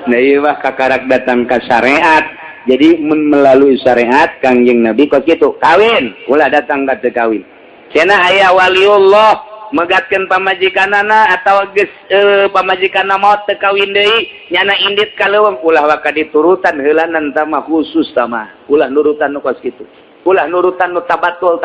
Nah ieu mah kakarak datang ka syariat. Jadi melalui syariat Kangjeng Nabi kos kitu kawin, ulah datang ka teu kawin. Cenah aya waliullah megatkeun pamajikanana atawa geus pamajikanna maot teu kawin deui nyana indit ka leuweung ulah waka diturutan heulanan tah mah khusus tah mah ulah nurutan nu kos kitu ulah nurutan nu tabatul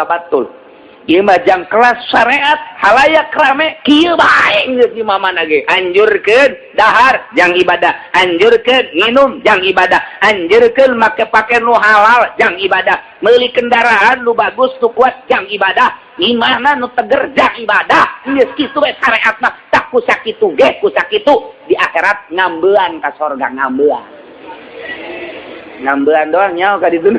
ieu mah jang kelas syariat halayak rame kieu bae geus di mamana ge anjurkeun dahar jang ibadah anjurkeun nginum jang ibadah anjurkeun make pake nu halal jang ibadah meuli kendaraan nu bagus nu kuat jang ibadah imana nu teger jang ibadah geus kitu we syariat mah tak ku sakitu ge ku sakitu di akhirat ngambeuan ka sorga ngambeuan doang nyaho ka ditu.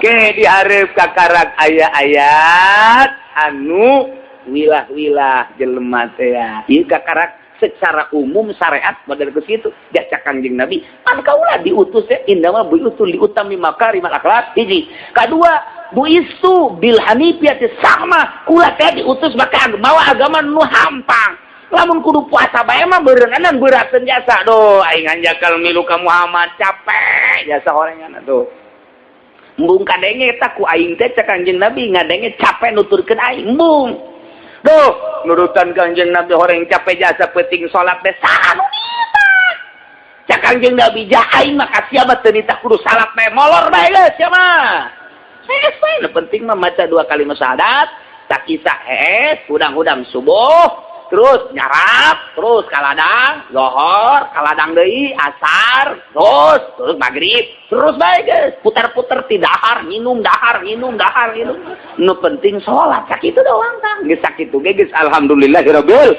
Ke dihareup kakarak aya-ayat anu wilah-wilah jelema teh ieu kakarak secara umum syariat model ke situ jasa Kangjeng Nabi an kaula diutus teh indama buiutul liutami makarimal akhlak hiji kadua buistu bil hanifiyati sama kula teh diutus make agama nu hampang lamun kudu puasa bae mah beureunanan beurateun jasa doh aing anjakal milu ka Muhammad capek jasa horengan tuh embung kadenge eta ku aing teh cak Kangjeng Nabi ngadenge capek nuturkeun aing embung duh nurutan Kangjeng Nabi horeng capek jasa penting salat teh sanu nita cak Kangjeng Nabi jah aing mah kasiha mah teu nita kudu salat teh molor bae geus sia mah hees bae nu penting mah maca 2 kalimat syahadat tak kisah hees udang-udang subuh terus nyarap, terus kaladang, zohor, kaladang deui, asar, terus maghrib, terus bae geus, putar-putar ti dahar, nginum. Nu penting salat sakitu doang tah. Geus sakitu ge geus alhamdulillahirabbil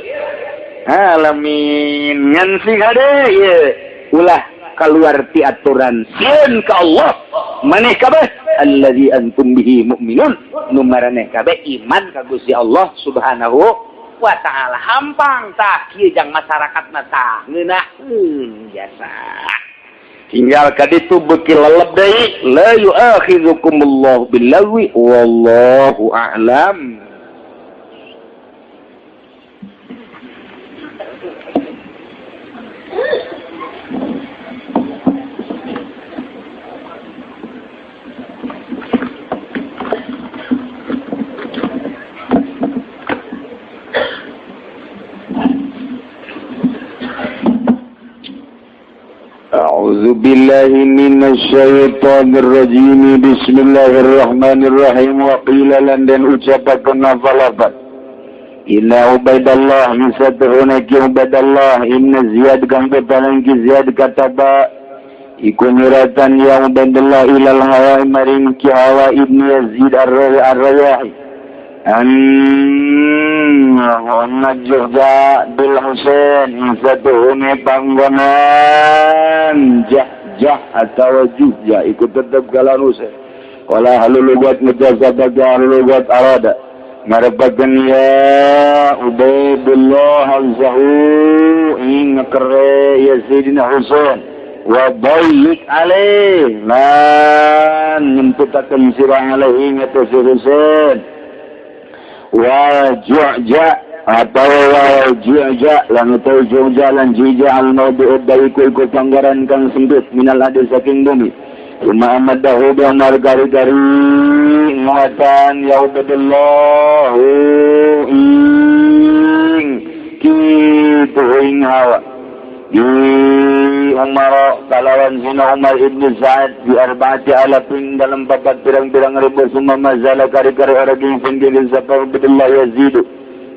alamin. Ngan sing hade ieu ulah kaluar ti aturan sieun ka Allah. Maneh kabeh allazi antum bihi mu'minun. Nu maraneh kabeh iman ka Gusti Allah Subhanahu wa ta'ala hampang tah kieu jang masyarakat na tah ngeunaheun jasa tinggal ka ditu beuki leleb deui la yu'akhidzukumullahu billagwi wallahu a'lam. A'udzu billahi minasyaitonir rajim. Bismillahirrahmanirrahim. Wa qila lan dan ucapakeun lafal Inna Ubaidallah yusatuhuna ki Ubaidallah inna Ziyad kang betalan ki Ziyad kataba iku nyuratan ya Ubaidallah ilal hawa maring ki Hawa ibn Yazid ar-Rayahi najja bil Husain yusatuhuna panggonan jah atau jujja iku tetap kalan Husain wala halul buat mujazabah halul buat arada Marabagan ya Ubaidullah Azzahu ingakare ya Sayyidina Husain wa bayyik alaih lan nyemputakan sirang alaih ingata si Husain wa ju'ja atau wa ju'ja lan atau ju'ja lan jija al-mawdu'ud daiku ikut panggaran kang sempit minal adil saking bumi Uma amadahu bi'amar gari-gari muatan ya Ubaidullah ing kitu ing Hawa Umar kalawan sina Umar ibn Sa'ad di arba'ati alafin dalam 4 pirang-pirang ribu summa mazala kari-kari orang yang sa Ubaidullah yazidu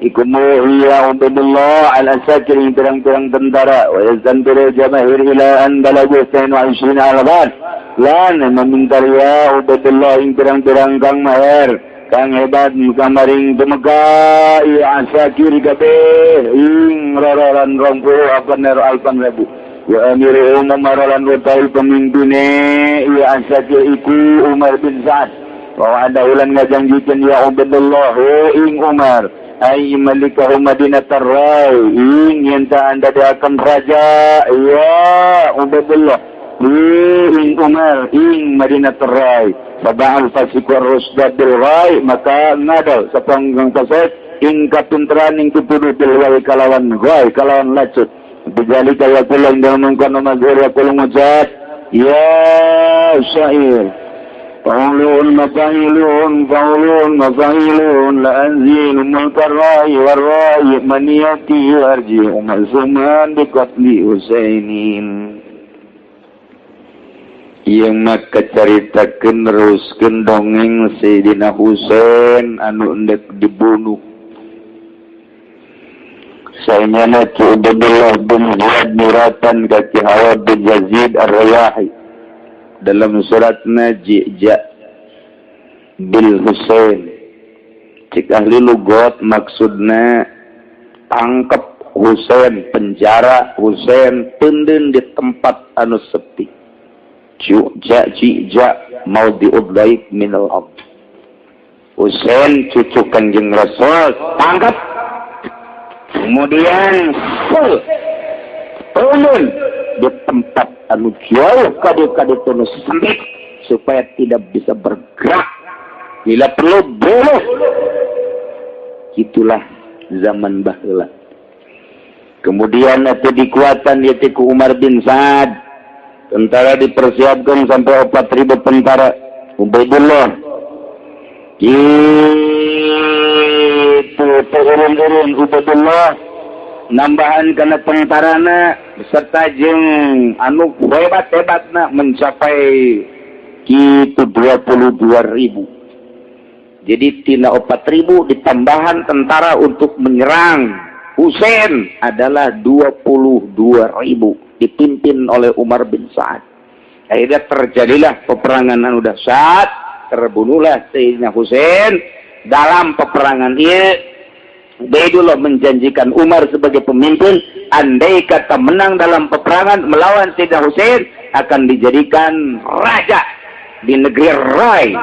ikumu ya Ubaidullah al-asakir yang pirang-pirang tentara wa yazanbiru jamahir ila an balagu 22 alabat lan meminta ya Ubaidullah yang pirang-pirang kang mahir kang hebat kamaring dumega ya asakir kabeh ing roran 20 alpan ribu wa amiru mamaran utai pemimpine ya asakir iku Umar bin Sa'ad wa ada ulan ngajangjikan ya Ubaidullah ing Umar ay malikahu Madinatar Rai ing yenta anda akan raja ya Ubaidullah ing Umar ing Madinatar Rai sab'al fasikur rusda bil Rai maka ngadal sa panggang pasat ing kapinteran ing tutudu bil Rai kalawan Rai kalawan lacut bijali kaya kulang dalam kono mazhur ya kulang mujad ya syair فعلون مفعلون لأنزل ملك الرأي والرأي من يأتي يرجع مأزومان بقتل Husainin yang maka caritakeun neruskeun dongeng Sayyidina Husain anu hendak dibunuh saenyana ki Ubaidullah bin Ziyad nuratan ka ki Hawa bin Yazid ar-Rayahi dalam suratna Ji'ja bil Husain cik ahli lugot maksudna tangkep Husain penjara Husain teunden di tempat anu sepi Ji'ja mau diudlaik minal abd Husain cucu Kanjeng Rasul tangkap kemudian turun di tempat anu jauh kade-kade anu sempit supaya tidak bisa bergerak bila perlu boleh itulah zaman baheula kemudian nanti dikuatan yaitu Umar bin Sa'ad tentara dipersiapkan sampai 4.000 tentara Ubaidullah itu turun Ubaidullah nambahan karena tentarana beserta jeung anu hebat-hebatna mencapai kitu 22.000. Jadi tina 4.000 ditambahan tentara untuk menyerang Husain adalah 22.000 dipimpin oleh Umar bin Sa'ad. Akhirnya terjadilah peperangan anu dahsyat, terbunuhlah Sayyidina Husain dalam peperangan ini. Ubaidullah menjanjikan Umar sebagai pemimpin, andai kata menang dalam peperangan melawan Sayyidina Husain akan dijadikan raja di negeri Rai.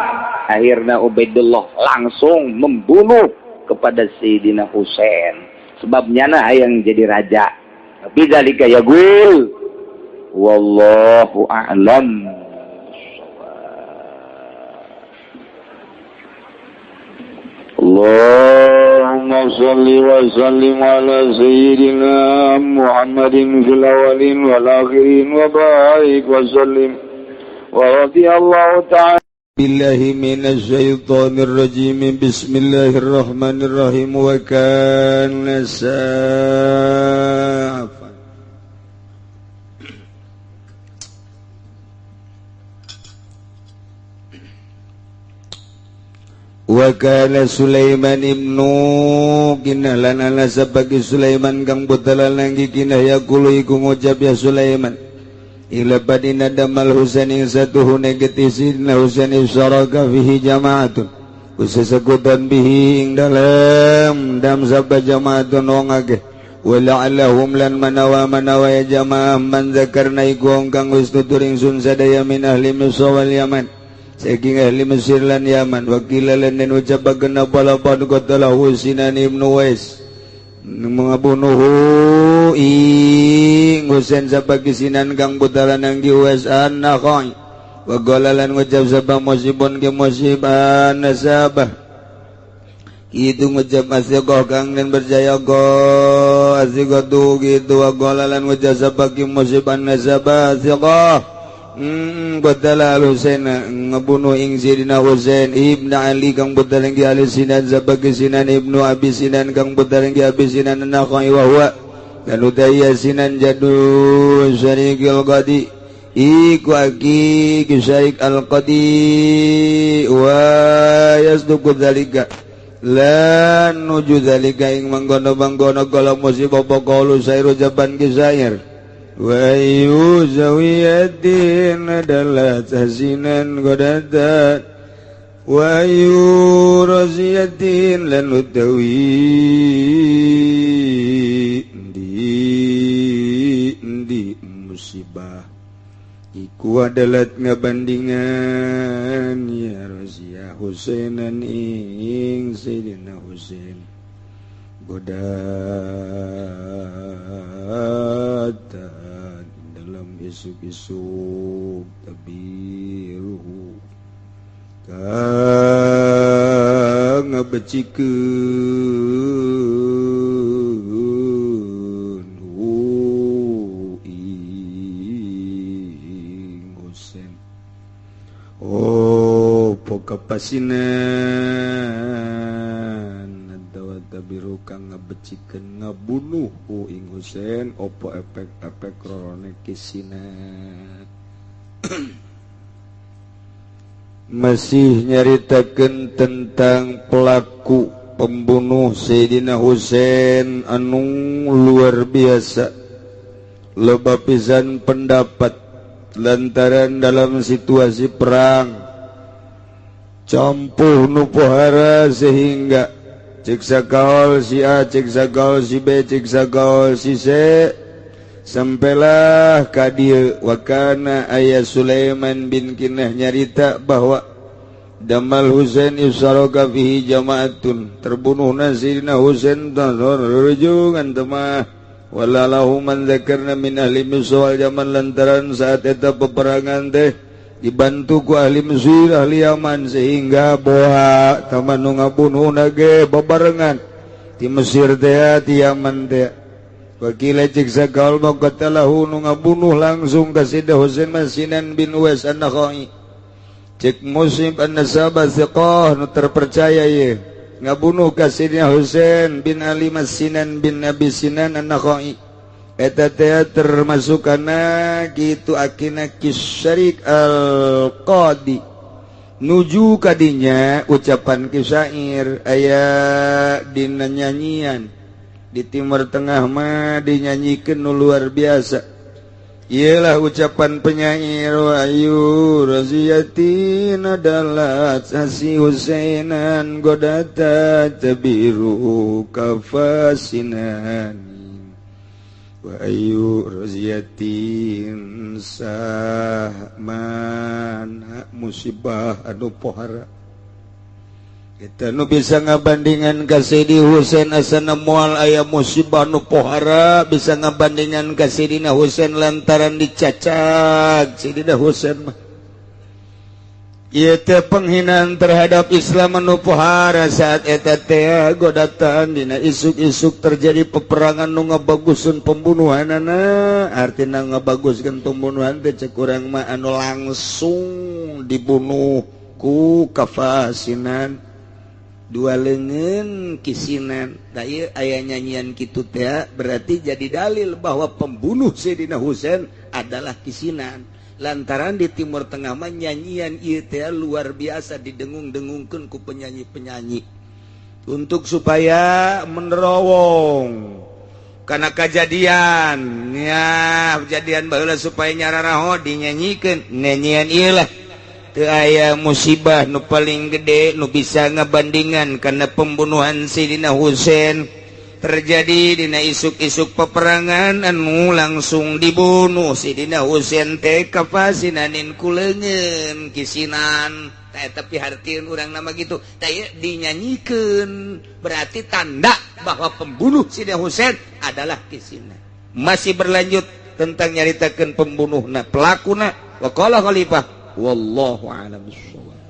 Akhirnya Ubaidullah langsung membunuh kepada Sayyidina Husain. Sebabnya nah yang jadi raja. Tapi zalika yaqul wallahu a'lam. Allahumma salli wa sallim ala sayyidina Muhammadin fil awalin wal akhirin wa barik wa sallim wa radiyallahu ta'ala billahi minasy syaithanir rajim bismillahirrahmanirrahim wa kana sa'afan wa kana Sulaiman ibnu kinahlanana sabagi Sulaiman kang butalan langgi kinah yaqulu iku ngucap ya Sulaiman ila badina damal Husain ing satuhu negetisin Husain syaraka fihi jama'atun usasakutan bihi ing dalam dam sabba jama'atun wong akeh wala'allahum lan manawa ya jama'ah man zakarna iku kang wis tuturing sun sadaya min ahli Misr wal Yaman saking ahli Mesir lan Yaman wakilalan dan ucapakan apalapad qatalahu Sinan ibnu Wais mengabunuhu ing Husain sabagi Sinan kang putaran ang Wais an-Nakhai wa qalalan ngucap sabah musibun ke musibah nasabah itu ngucap asyiqah kang dan percaya go asyiqah tu gitu wa qalalan ngucap sabagi musibah nasabah asyiqah Badala al-Husain ngebunuh ing Sayyidina Husain ibn Ali kang butalang Ali Sinan sabagi Sinan ibnu Abi Sinan kang butalang Abi Sinan an-Nakhai wa huwa dan udaya Sinan jadu syarikil qadi iku aki kisyarik al-qadi wa yasduku dhalika lan nuju dhalika ing manggono-manggono kala musibah pokolu sayru jaban kisair wa ayu zawiyatin adalah hasinan godatan wa ayu raziyatin lan utawi di musibah iku adalah ngabandingan ya raziyah Husainan ing Sayyidina Husain godatan dalam isuk-isuk tabiruhu kang ngabecikeun ing Husain pokapasinan adawa tabiru kang ngabecikeun ngabunuh ing Husain opo efek-efek rorone kisinan masih nyaritakeun tentang pelaku pembunuh Sayyidina Husain anu luar biasa loba pisan pendapat lantaran dalam situasi perang campuh nu pohara sehingga cek sakaol si A, cek sakaol si B, cek sakaol si C sampailah ka dieu wakana ayah Sulaiman bin Kinah nyarita bahwa damal Husain isaraka fihi jama'atun terbunuhna Sayyidina Husain tanurujungan temah walalahu man zakarna min ahli Misr wal Yaman lantaran saat eta peperangan teh dibantu ku ahli Mesir ahli Yaman sehingga boha taman nu ngabunuhna ge babarengan ti Mesir teh ti Yaman teh wakila cik sakal maqatalahu nu ngabunuh langsung ka Sayyidina Husain Sinan bin Wais an-Nakhai cik musib an-nasabah thiqah nu terpercaya ye ngabunuh ka Sayyidina Husain bin Ali Sinan bin Abi Sinan an-Nakhai eta teh termasukana kitu akina kisyarik al-qadi nuju kadinya ucapan kisair aya dina nyanyian di Timur Tengah mah dinyanyikeun nu luar biasa ialah ucapan penyair wa ayu raziyatin adalah sasi Husainan godata tabiru kafasinan wa ayu raziyatin sahman musibah anu pohara kita nu bisa ngabandingan ka Sayyidina Husain asana moal aya musibah nu pohara bisa ngabandingan ka Sayyidina Husain lantaran dicacak Sayyidina Husain mah ieu teh penghinaan terhadap Islam anu pohara saat eta teh godatan dina isuk-isuk terjadi peperangan nu ngabagusun pembunuhanana artina ngabaguskeun pembunuhan teh cek urang mah anu langsung dibunuh ku kafasinan dua lengan kisinan da ieu aya nyanyian kitu teh berarti jadi dalil bahwa pembunuh Sayyidina Husain adalah kisinan lantaran di Timur Tengah mah nyanyian ieu teh luar biasa didengung-dengungkeun ku penyanyi-penyanyi untuk supaya menerowong karena kejadian ya kejadian baheula supaya nyararaho dinyanyikeun nyanyian ieu lah teu aya musibah nu paling gede nu bisa ngabandingan karena pembunuhan Sayyidina Husain terjadi dina isuk-isuk peperangan anu langsung dibunuh Sayyidina Husain teh kapasinanin kuleungeun kisinan tapi hartieun urang nama gitu teh dinyanyikeun berarti tanda bahwa pembunuh Sayyidina Husain adalah kisinan. Masih berlanjut tentang nyaritakeun pembunuhna pelakuna wa qala khalifah wallahu a'lam bissawab.